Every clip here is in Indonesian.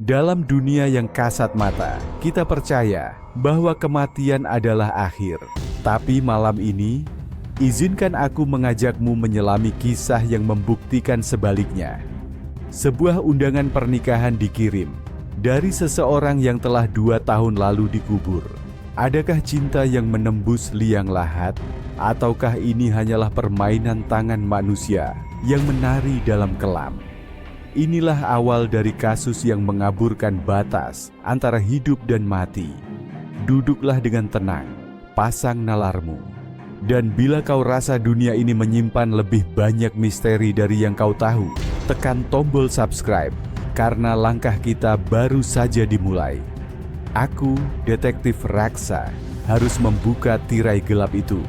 Dalam dunia yang kasat mata, kita percaya bahwa kematian adalah akhir. Tapi malam ini, izinkan aku mengajakmu menyelami kisah yang membuktikan sebaliknya. Sebuah undangan pernikahan dikirim dari seseorang yang telah 2 tahun lalu dikubur. Adakah cinta yang menembus liang lahat? Ataukah ini hanyalah permainan tangan manusia yang menari dalam kelam? Inilah awal dari kasus yang mengaburkan batas antara hidup dan mati. Duduklah dengan tenang, pasang nalarmu. Dan bila kau rasa dunia ini menyimpan lebih banyak misteri dari yang kau tahu, tekan tombol subscribe, karena langkah kita baru saja dimulai. Aku, Detektif Raksa, harus membuka tirai gelap itu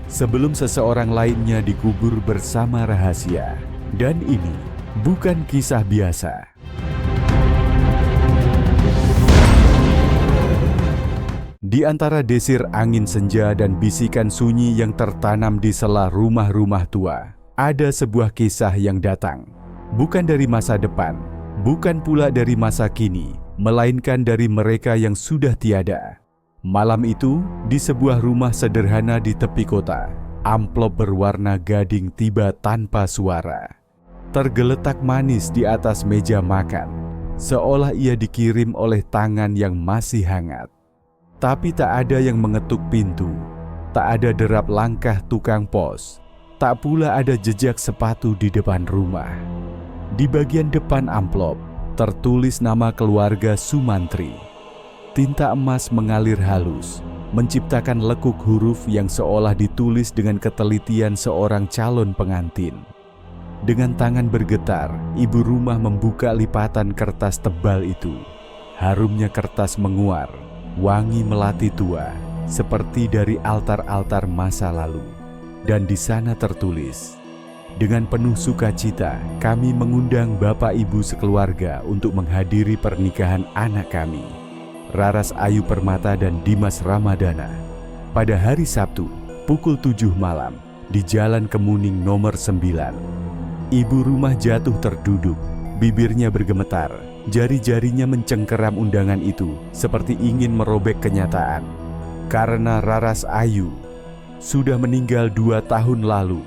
sebelum seseorang lainnya dikubur bersama rahasia. Dan ini bukan kisah biasa. Di antara desir angin senja dan bisikan sunyi yang tertanam di sela rumah-rumah tua, ada sebuah kisah yang datang. Bukan dari masa depan, bukan pula dari masa kini, melainkan dari mereka yang sudah tiada. Malam itu, di sebuah rumah sederhana di tepi kota, amplop berwarna gading tiba tanpa suara. Tergeletak manis di atas meja makan, seolah ia dikirim oleh tangan yang masih hangat. Tapi tak ada yang mengetuk pintu, tak ada derap langkah tukang pos, tak pula ada jejak sepatu di depan rumah. Di bagian depan amplop, tertulis nama keluarga Sumantri. Tinta emas mengalir halus, menciptakan lekuk huruf yang seolah ditulis dengan ketelitian seorang calon pengantin. Dengan tangan bergetar, ibu rumah membuka lipatan kertas tebal itu. Harumnya kertas menguar, wangi melati tua, seperti dari altar-altar masa lalu. Dan di sana tertulis, "Dengan penuh sukacita, kami mengundang Bapak Ibu sekeluarga untuk menghadiri pernikahan anak kami, Raras Ayu Permata dan Dimas Ramadana, pada hari Sabtu, pukul 7 malam, di Jalan Kemuning nomor 9. Ibu rumah jatuh terduduk, bibirnya bergemetar, jari-jarinya mencengkeram undangan itu seperti ingin merobek kenyataan. Karena Raras Ayu sudah meninggal 2 tahun lalu,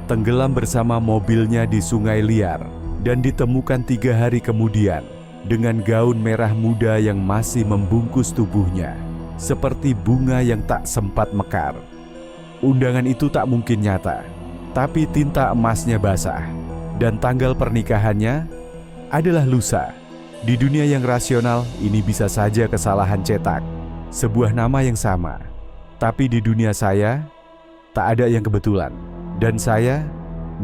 tenggelam bersama mobilnya di Sungai Liar, dan ditemukan 3 hari kemudian dengan gaun merah muda yang masih membungkus tubuhnya, seperti bunga yang tak sempat mekar. Undangan itu tak mungkin nyata, tapi tinta emasnya basah, dan tanggal pernikahannya adalah lusa. Di dunia yang rasional, ini bisa saja kesalahan cetak, sebuah nama yang sama. Tapi di dunia saya, tak ada yang kebetulan. Dan saya,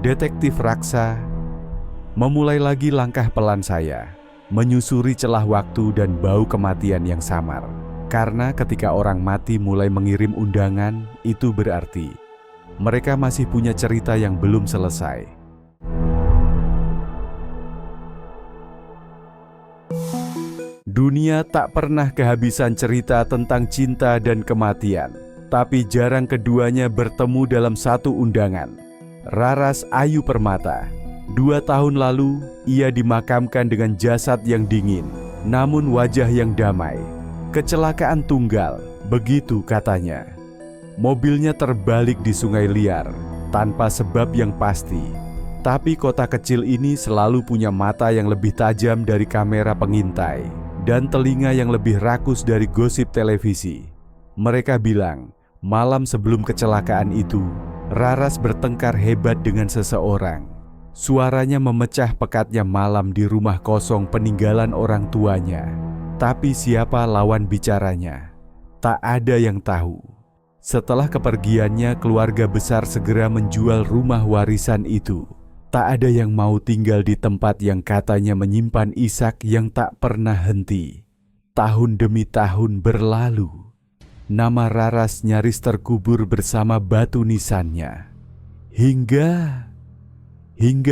Detektif Raksa, memulai lagi langkah pelan saya, menyusuri celah waktu dan bau kematian yang samar. Karena ketika orang mati mulai mengirim undangan, itu berarti mereka masih punya cerita yang belum selesai. Dunia tak pernah kehabisan cerita tentang cinta dan kematian, tapi jarang keduanya bertemu dalam satu undangan. Raras Ayu Permata, 2 tahun lalu ia dimakamkan dengan jasad yang dingin, namun wajah yang damai. Kecelakaan tunggal, begitu katanya. Mobilnya terbalik di Sungai Liar, tanpa sebab yang pasti. Tapi kota kecil ini selalu punya mata yang lebih tajam dari kamera pengintai, dan telinga yang lebih rakus dari gosip televisi. Mereka bilang, malam sebelum kecelakaan itu, Raras bertengkar hebat dengan seseorang. Suaranya memecah pekatnya malam di rumah kosong peninggalan orang tuanya. Tapi siapa lawan bicaranya? Tak ada yang tahu. Setelah kepergiannya, keluarga besar segera menjual rumah warisan itu. Tak ada yang mau tinggal di tempat yang katanya menyimpan isak yang tak pernah henti. Tahun demi tahun berlalu. Nama Raras nyaris terkubur bersama batu nisannya. Hingga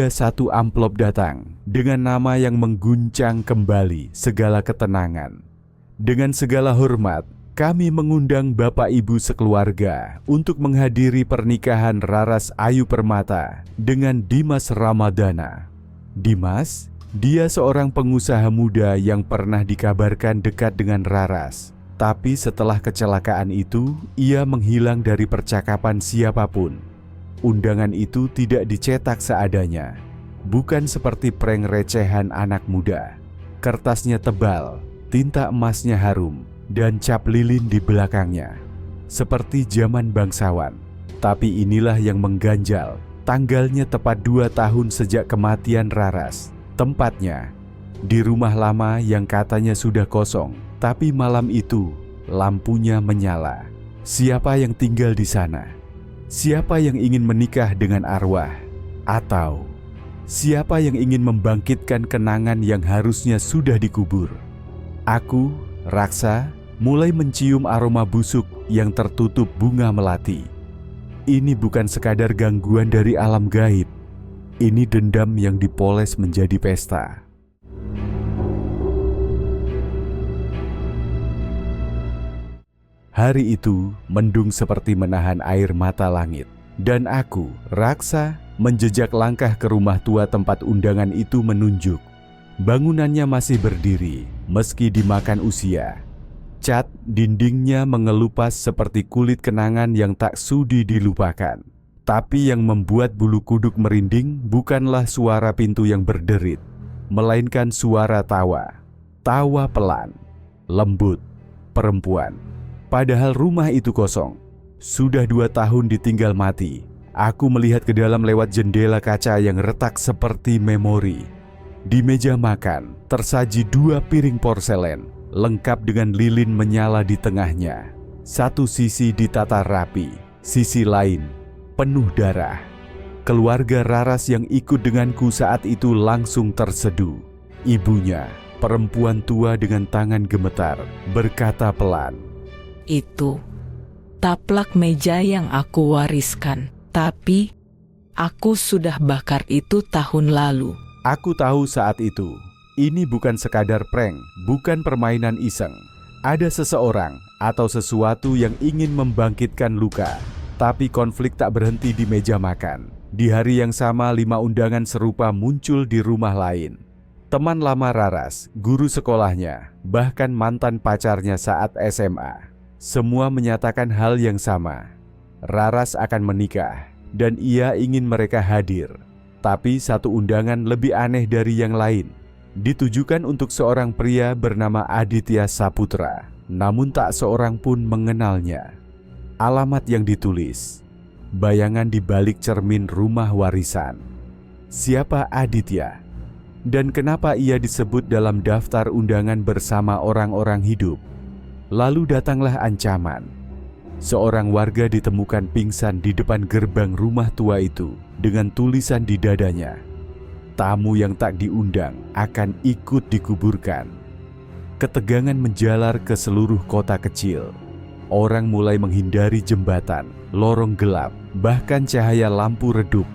satu amplop datang dengan nama yang mengguncang kembali segala ketenangan. Dengan segala hormat, kami mengundang Bapak Ibu sekeluarga untuk menghadiri pernikahan Raras Ayu Permata dengan Dimas Ramadana. Dimas, Dia seorang pengusaha muda yang pernah dikabarkan dekat dengan Raras. Tapi setelah kecelakaan itu, ia menghilang dari percakapan siapapun. Undangan itu tidak dicetak seadanya. Bukan seperti prank recehan anak muda. Kertasnya tebal, tinta emasnya harum, dan cap lilin di belakangnya. Seperti zaman bangsawan. Tapi inilah yang mengganjal. Tanggalnya tepat 2 tahun sejak kematian Raras. Tempatnya di rumah lama yang katanya sudah kosong, tapi malam itu lampunya menyala. Siapa yang tinggal di sana? Siapa yang ingin menikah dengan arwah? Atau siapa yang ingin membangkitkan kenangan yang harusnya sudah dikubur? Aku, Raksa, mulai mencium aroma busuk yang tertutup bunga melati. Ini bukan sekadar gangguan dari alam gaib. Ini dendam yang dipoles menjadi pesta. Hari itu mendung seperti menahan air mata langit. Dan aku, Raksa, menjejak langkah ke rumah tua tempat undangan itu menunjuk. Bangunannya masih berdiri, meski dimakan usia. Cat dindingnya mengelupas seperti kulit kenangan yang tak sudi dilupakan. Tapi yang membuat bulu kuduk merinding bukanlah suara pintu yang berderit, melainkan suara tawa. Tawa pelan, lembut, perempuan. Padahal rumah itu kosong. Sudah 2 tahun ditinggal mati. Aku melihat ke dalam lewat jendela kaca yang retak seperti memori. Di meja makan, tersaji 2 piring porselen, lengkap dengan lilin menyala di tengahnya. Satu sisi ditata rapi, sisi lain penuh darah. Keluarga Raras yang ikut denganku saat itu langsung terseduh. Ibunya, perempuan tua dengan tangan gemetar, berkata pelan, "Itu taplak meja yang aku wariskan, tapi aku sudah bakar itu tahun lalu." Aku tahu saat itu, ini bukan sekadar prank, bukan permainan iseng. Ada seseorang atau sesuatu yang ingin membangkitkan luka. Tapi konflik tak berhenti di meja makan. Di hari yang sama 5 undangan serupa muncul di rumah lain. Teman lama Raras, guru sekolahnya, bahkan mantan pacarnya saat SMA. Semua menyatakan hal yang sama. Raras akan menikah dan ia ingin mereka hadir. Tapi satu undangan lebih aneh dari yang lain. Ditujukan untuk seorang pria bernama Aditya Saputra, namun tak seorang pun mengenalnya. Alamat yang ditulis, bayangan di balik cermin rumah warisan. Siapa Aditya? Dan kenapa ia disebut dalam daftar undangan bersama orang-orang hidup? Lalu datanglah ancaman. Seorang warga ditemukan pingsan di depan gerbang rumah tua itu dengan tulisan di dadanya, "Tamu yang tak diundang akan ikut dikuburkan." Ketegangan menjalar ke seluruh kota kecil. Orang mulai menghindari jembatan, lorong gelap, bahkan cahaya lampu redup.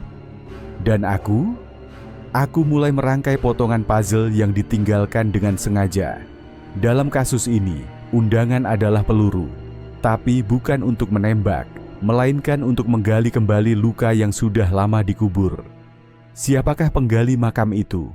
Dan aku mulai merangkai potongan puzzle yang ditinggalkan dengan sengaja. Dalam kasus ini, undangan adalah peluru, tapi bukan untuk menembak, melainkan untuk menggali kembali luka yang sudah lama dikubur. Siapakah penggali makam itu?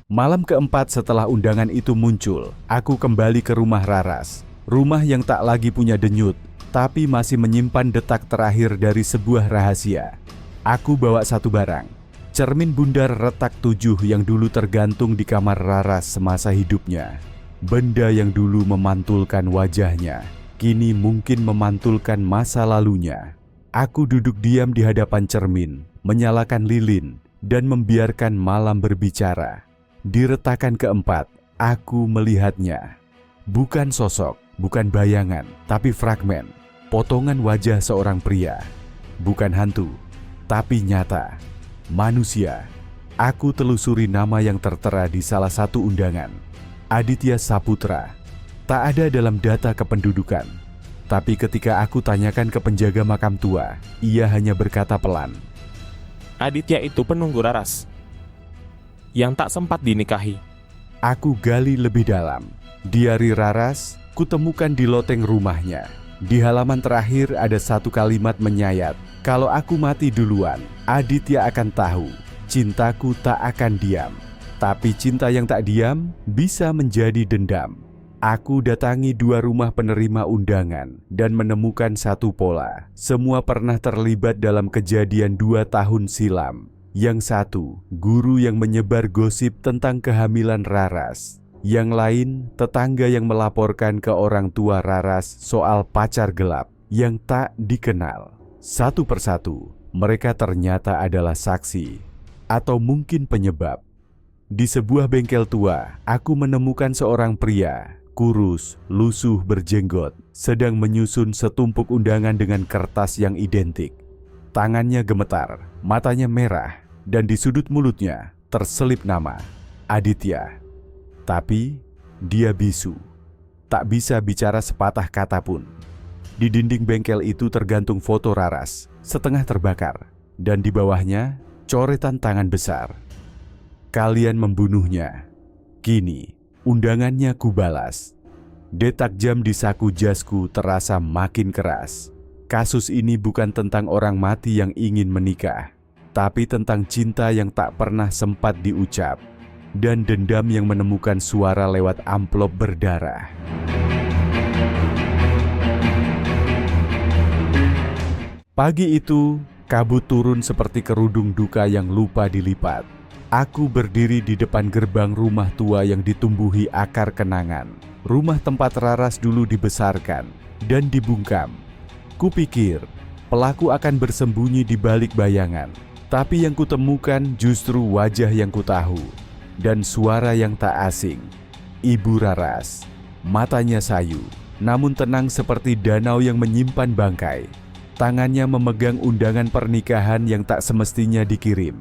Malam keempat setelah undangan itu muncul, aku kembali ke rumah Raras. Rumah yang tak lagi punya denyut, tapi masih menyimpan detak terakhir dari sebuah rahasia. Aku bawa satu barang, cermin bundar retak 7 yang dulu tergantung di kamar Raras semasa hidupnya. Benda yang dulu memantulkan wajahnya, kini mungkin memantulkan masa lalunya. Aku duduk diam di hadapan cermin, menyalakan lilin, dan membiarkan malam berbicara. Di retakan keempat, aku melihatnya. Bukan sosok, bukan bayangan, tapi fragmen. Potongan wajah seorang pria. Bukan hantu, tapi nyata. Manusia. Aku telusuri nama yang tertera di salah satu undangan. Aditya Saputra. Tak ada dalam data kependudukan. Tapi ketika aku tanyakan ke penjaga makam tua, ia hanya berkata pelan, "Aditya itu penunggu Raras yang tak sempat dinikahi." Aku gali lebih dalam. Diari Raras kutemukan di loteng rumahnya. Di halaman terakhir ada satu kalimat menyayat, "Kalau aku mati duluan, Aditya akan tahu, cintaku tak akan diam." Tapi cinta yang tak diam bisa menjadi dendam. Aku datangi 2 rumah penerima undangan dan menemukan satu pola. Semua pernah terlibat dalam kejadian 2 tahun silam. Yang satu, guru yang menyebar gosip tentang kehamilan Raras. Yang lain, tetangga yang melaporkan ke orang tua Raras soal pacar gelap yang tak dikenal. Satu persatu, mereka ternyata adalah saksi atau mungkin penyebab. Di sebuah bengkel tua, aku menemukan seorang pria, kurus, lusuh berjenggot, sedang menyusun setumpuk undangan dengan kertas yang identik. Tangannya gemetar, matanya merah, dan di sudut mulutnya terselip nama, Aditya. Tapi dia bisu, tak bisa bicara sepatah kata pun. Di dinding bengkel itu tergantung foto Raras, setengah terbakar, dan di bawahnya coretan tangan besar. Kalian membunuhnya. Kini undangannya kubalas. Detak jam di saku jasku terasa makin keras. Kasus ini bukan tentang orang mati yang ingin menikah, tapi tentang cinta yang tak pernah sempat diucap, dan dendam yang menemukan suara lewat amplop berdarah. Pagi itu, kabut turun seperti kerudung duka yang lupa dilipat. Aku berdiri di depan gerbang rumah tua yang ditumbuhi akar kenangan. Rumah tempat Raras dulu dibesarkan dan dibungkam. Kupikir pelaku akan bersembunyi di balik bayangan, tapi yang kutemukan justru wajah yang kutahu dan suara yang tak asing. Ibu Raras, matanya sayu, namun tenang seperti danau yang menyimpan bangkai. Tangannya memegang undangan pernikahan yang tak semestinya dikirim.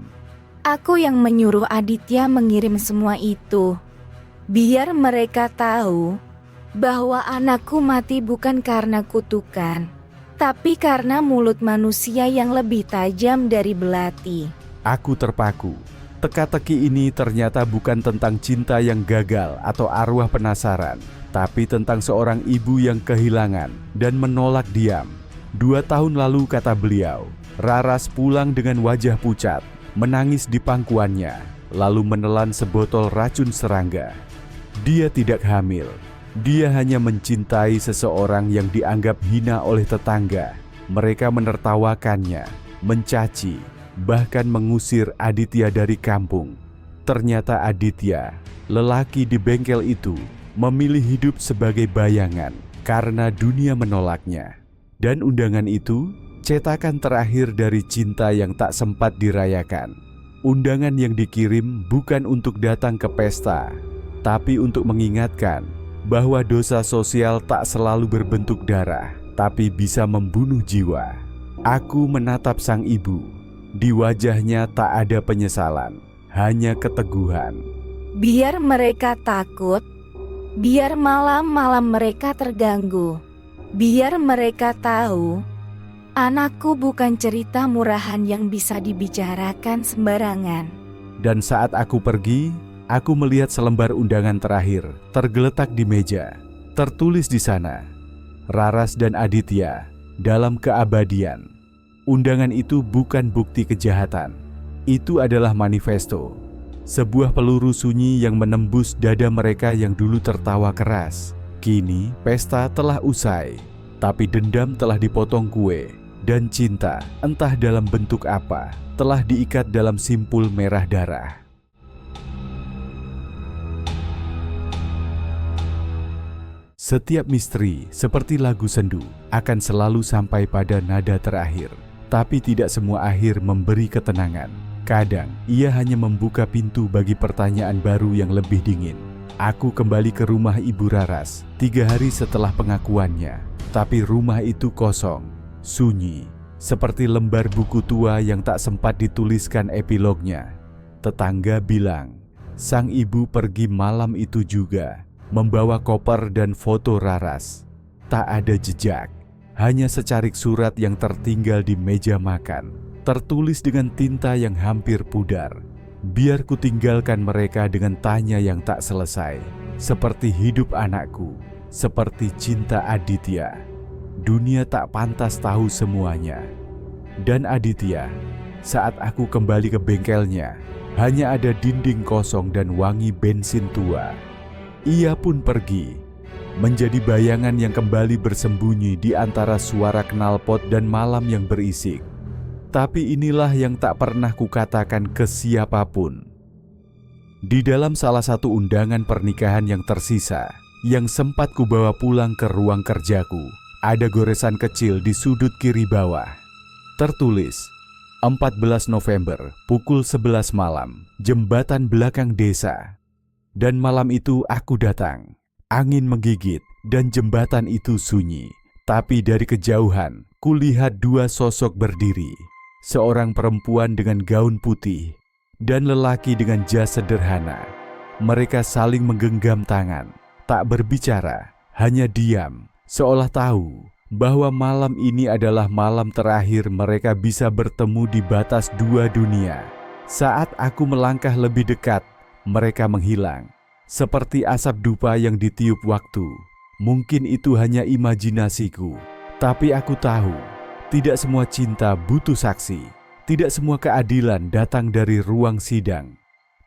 Aku yang menyuruh Aditya mengirim semua itu, biar mereka tahu bahwa anakku mati bukan karena kutukan, tapi karena mulut manusia yang lebih tajam dari belati. Aku terpaku. Teka-teki ini ternyata bukan tentang cinta yang gagal atau arwah penasaran, tapi tentang seorang ibu yang kehilangan dan menolak diam. 2 tahun lalu, kata beliau, Raras pulang dengan wajah pucat, menangis di pangkuannya, lalu menelan sebotol racun serangga. Dia tidak hamil. Dia hanya mencintai seseorang yang dianggap hina oleh tetangga. Mereka menertawakannya, mencaci, bahkan mengusir Aditya dari kampung. Ternyata Aditya, lelaki di bengkel itu, memilih hidup sebagai bayangan karena dunia menolaknya. Dan undangan itu cetakan terakhir dari cinta yang tak sempat dirayakan. Undangan yang dikirim bukan untuk datang ke pesta, tapi untuk mengingatkan bahwa dosa sosial tak selalu berbentuk darah, tapi bisa membunuh jiwa. Aku menatap sang ibu. Di wajahnya tak ada penyesalan, hanya keteguhan. Biar mereka takut, biar malam-malam mereka terganggu, biar mereka tahu anakku bukan cerita murahan yang bisa dibicarakan sembarangan. Dan saat aku pergi, aku melihat selembar undangan terakhir tergeletak di meja. Tertulis di sana, Raras dan Aditya dalam keabadian. Undangan itu bukan bukti kejahatan. Itu adalah manifesto. Sebuah peluru sunyi yang menembus dada mereka yang dulu tertawa keras. Kini pesta telah usai, tapi dendam telah dipotong kue. Dan cinta, entah dalam bentuk apa, telah diikat dalam simpul merah darah. Setiap misteri, seperti lagu sendu, akan selalu sampai pada nada terakhir. Tapi tidak semua akhir memberi ketenangan. Kadang, ia hanya membuka pintu bagi pertanyaan baru yang lebih dingin. Aku kembali ke rumah Ibu Raras 3 hari setelah pengakuannya. Tapi rumah itu kosong, sunyi, seperti lembar buku tua yang tak sempat dituliskan epilognya. Tetangga bilang, sang ibu pergi malam itu juga, membawa koper dan foto Raras. Tak ada jejak, hanya secarik surat yang tertinggal di meja makan, tertulis dengan tinta yang hampir pudar. Biar ku tinggalkan mereka dengan tanya yang tak selesai, seperti hidup anakku, seperti cinta Aditya. dunia tak pantas tahu semuanya. Dan Aditya, saat aku kembali ke bengkelnya, hanya ada dinding kosong dan wangi bensin tua. Ia pun pergi, menjadi bayangan yang kembali bersembunyi di antara suara knalpot dan malam yang berisik. Tapi inilah yang tak pernah kukatakan ke siapapun. Di dalam salah satu undangan pernikahan yang tersisa, yang sempat kubawa pulang ke ruang kerjaku, ada goresan kecil di sudut kiri bawah. Tertulis, 14 November, pukul 11 malam, jembatan belakang desa. Dan malam itu aku datang. Angin menggigit dan jembatan itu sunyi. Tapi dari kejauhan, kulihat dua sosok berdiri. Seorang perempuan dengan gaun putih dan lelaki dengan jas sederhana. Mereka saling menggenggam tangan, tak berbicara, hanya diam, seolah tahu bahwa malam ini adalah malam terakhir mereka bisa bertemu di batas dua dunia. Saat aku melangkah lebih dekat, mereka menghilang, seperti asap dupa yang ditiup waktu. Mungkin itu hanya imajinasiku, tapi aku tahu, tidak semua cinta butuh saksi. Tidak semua keadilan datang dari ruang sidang.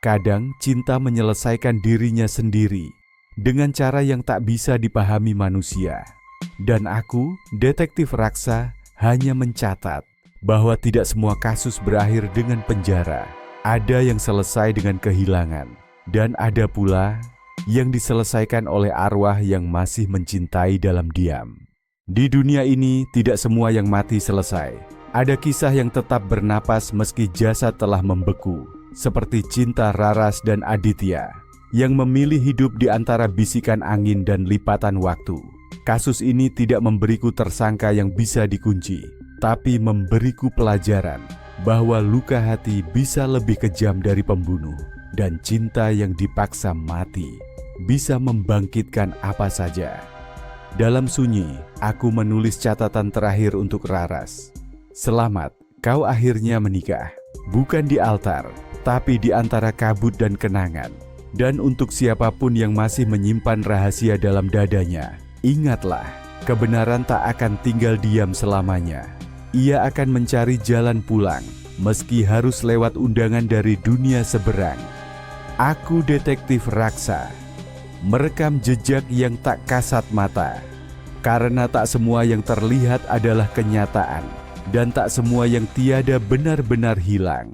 Kadang cinta menyelesaikan dirinya sendiri dengan cara yang tak bisa dipahami manusia. Dan aku, detektif Raksa, hanya mencatat bahwa tidak semua kasus berakhir dengan penjara. Ada yang selesai dengan kehilangan, dan ada pula yang diselesaikan oleh arwah yang masih mencintai dalam diam. Di dunia ini, tidak semua yang mati selesai. Ada kisah yang tetap bernapas meski jasad telah membeku, seperti cinta Raras dan Aditya, yang memilih hidup di antara bisikan angin dan lipatan waktu. Kasus ini tidak memberiku tersangka yang bisa dikunci, tapi memberiku pelajaran bahwa luka hati bisa lebih kejam dari pembunuh, dan cinta yang dipaksa mati bisa membangkitkan apa saja. Dalam sunyi, aku menulis catatan terakhir untuk Raras. Selamat, kau akhirnya menikah. Bukan di altar, tapi di antara kabut dan kenangan. Dan untuk siapapun yang masih menyimpan rahasia dalam dadanya, ingatlah, kebenaran tak akan tinggal diam selamanya. Ia akan mencari jalan pulang, meski harus lewat undangan dari dunia seberang. Aku detektif Raksa, merekam jejak yang tak kasat mata. Karena tak semua yang terlihat adalah kenyataan, dan tak semua yang tiada benar-benar hilang.